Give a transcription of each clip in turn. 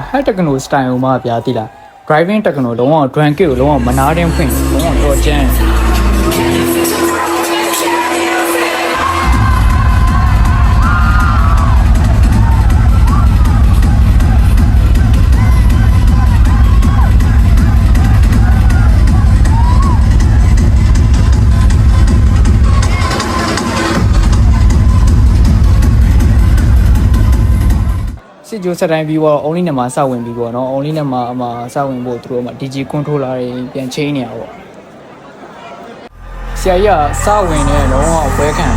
head techno style မှာဗျာတိလား driving techno လုံးဝ drum kit ကိုလုံးဝမနာတင်ဖွင့်လုံးဝတော့ကျန်းစစ်ကြိုးဆက်တိုင်းပြီးတော့ only နဲ့မှာစဝင်ပြီးပေါ့နော် only နဲ့မှာစဝင်ဖို့သူတို့မှာ DG controller တွေပြန်ချိန်နေရပေါ့ဆရာကြီးကစဝင်နေတော့ဘွဲခံ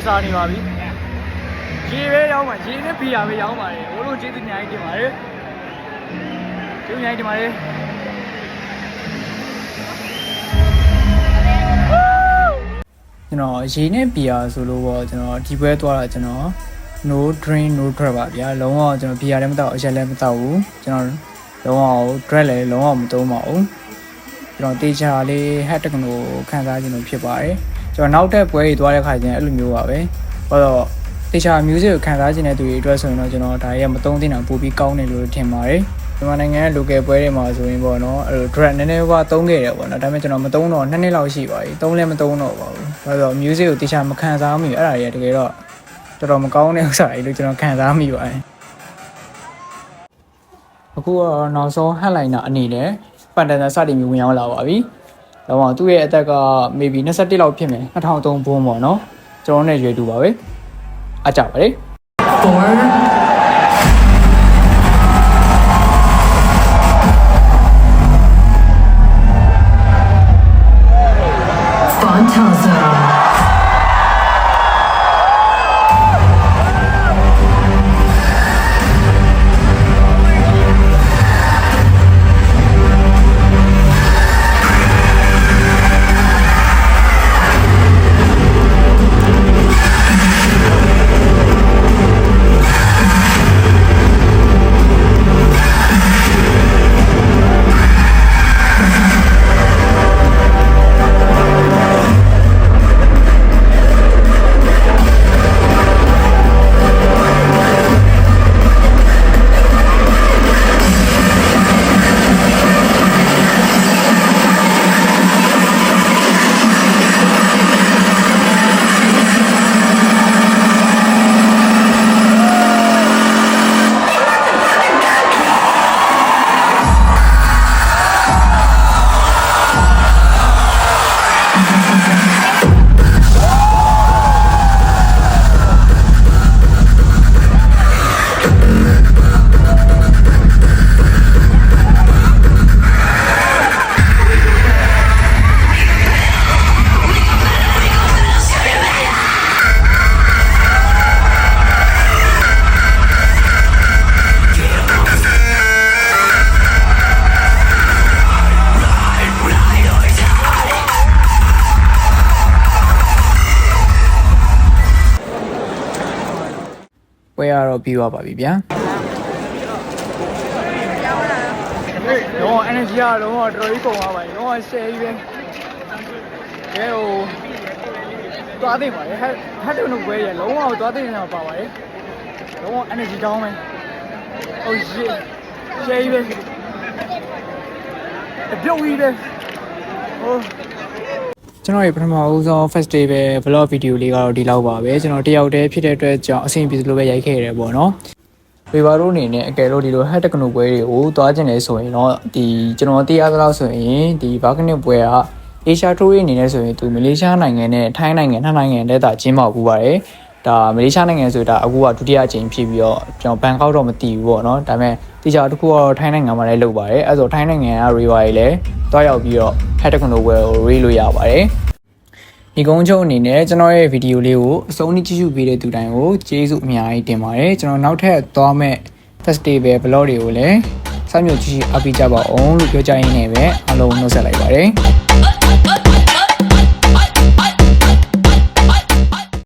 စားနေပါပြီရေပဲရောင်းပါရေနဲ့ဘီယာပဲရောင်းပါတယ်ဘိုးတို့ကျေးဇူးအများကြီးတင်ပါတယ်ကျေးဇူးအများကြီးတင်ပါတယ်ကျွန်တော်ရေနဲ့ဘီယာဆိုလို့ပေါ့ကျွန်တော်ဒီဘဲသွားတာကျွန်တော် no drink no drug ပါဗျာလုံးဝကျွန်တော်ဘီယာလည်းမတောက်အရက်လည်းမတောက်ဘူးကျွန်တော်လုံးဝ drug လည်းလုံးဝမသုံးပါဘူးကျွန်တော်တေချာလေး head techno ခံစားခြင်းလို့ဖြစ်ပါတယ်ကျွန်တော်နောက်ထပ်ပွဲတွေသွားတဲ့ခါကျရင်အဲ့လိုမျိုးပါပဲဟောတော့တေချာ music ကိုခံစားခြင်းတဲ့သူတွေအတွက်ဆိုရင်တော့ကျွန်တော်ဒါရဲ့မသုံးသင့်တာပိုပြီးကောင်းတယ်လို့ထင်ပါတယ်မြန်မာနိုင်ငံရဲ့ local ပွဲတွေမှာဆိုရင်ပေါ့နော်အဲ့လို drag နည်းနည်းပါသုံးခဲ့တယ်ပေါ့နော်ဒါပေမဲ့ကျွန်တော်မသုံးတော့2နှစ်လောက်ရှိပါပြီသုံးလည်းမသုံးတော့ပါဘူးဟောတော့ music ကိုတေချာမခံစားမိဘူးအဲ့ဒါတွေတကယ်တော့တော်တော်မကောင်းတဲ့ဥစ္စာတွေလို့ကျွန်တော်ခံစားမိပါတယ်အခုတော့နောက်ဆုံး headliner အနေနဲ့ပန်တန်စတင်ပြီးဝင်ရောက်လာပါပြီတော့သူ့ရဲ့အသက်က maybe 21လောက်ဖြစ်မယ်2003ဘုံပေါ့နော်ကျွန်တော်နဲ့ရွေးတူပါပဲအားကြပါလေ ပွဲရတော့ပြီးသွားပါပြီဗျာတော့ energy ကတော့တော်တော်ကြီးပုံသွားပါပြီတော့10ကြီးပဲကဲဟိုသွားသိပါလေဟတ်တုံတို့ပွဲရလုံးဝသွားသိနေတာပါပါတယ်လုံးဝ energy တောင်းမယ်oh shit 10ကြီးပဲအပြုတ်ကြီးပဲဟိုကျွန်တော်ရဲ့ပထမဦးဆုံး festival vlog video လေးကတော့ဒီလောက်ပါပဲကျွန်တော်တယောက်တည်းဖြစ်တဲ့အတွက်ကြောင့်အဆင်ပြေသလိုပဲရိုက်ခဲ့ရတယ်ပေါ့နော်ပေပါတို့အနေနဲ့အကယ်လို့ဒီလို head တက္ကနိုပွဲတွေကိုသွားကျင်နေဆိုရင်တော့ဒီကျွန်တော်တရားသလောက်ဆိုရင်ဒီဘာကနစ်ပွဲကအေရှာထိုးရေးအနေနဲ့ဆိုရင်သူမလေးရှားနိုင်ငံနဲ့ထိုင်းနိုင်ငံနှစ်နိုင်ငံတည်းသာကျင်းပပူပါတယ်ဒါမလေးရှားနိုင်ငံဆိုတာအခုကဒုတိယအကြိမ်ဖြစ်ပြီးတော့ကျွန်တော်ဘန်ကောက်တော့မတည်ဘူးပေါ့နော်ဒါပေမဲ့တိကျတစ်ခုကတော့ထိုင်းနိုင်ငံမှာလည်းလုပ်ပါတယ်အဲဆိုထိုင်းနိုင်ငံက river ကြီးလည်းတွားရောက်ပြီးတော့ head တက္ကနိုပွဲကို read လို့ရပါတယ်ဒီကုန်းချုပ်အနေနဲ့ကျွန်တော်ရဲ့ဗီဒီယိုလေးကိုအဆုံးထိကြည့်ရှုပေးတဲ့သူတိုင်းကိုကျေးဇူးအများကြီးတင်ပါတယ်ကျွန်တော်နောက်ထပ်သွားမဲ့ festival vlog တွေကိုလည်းစောင့်မျှော်ကြည့်အားပေးကြပါအောင်လို့ပြောကြရင်းနဲ့ပဲအားလုံးနှုတ်ဆက်လိုက်ပါတယ်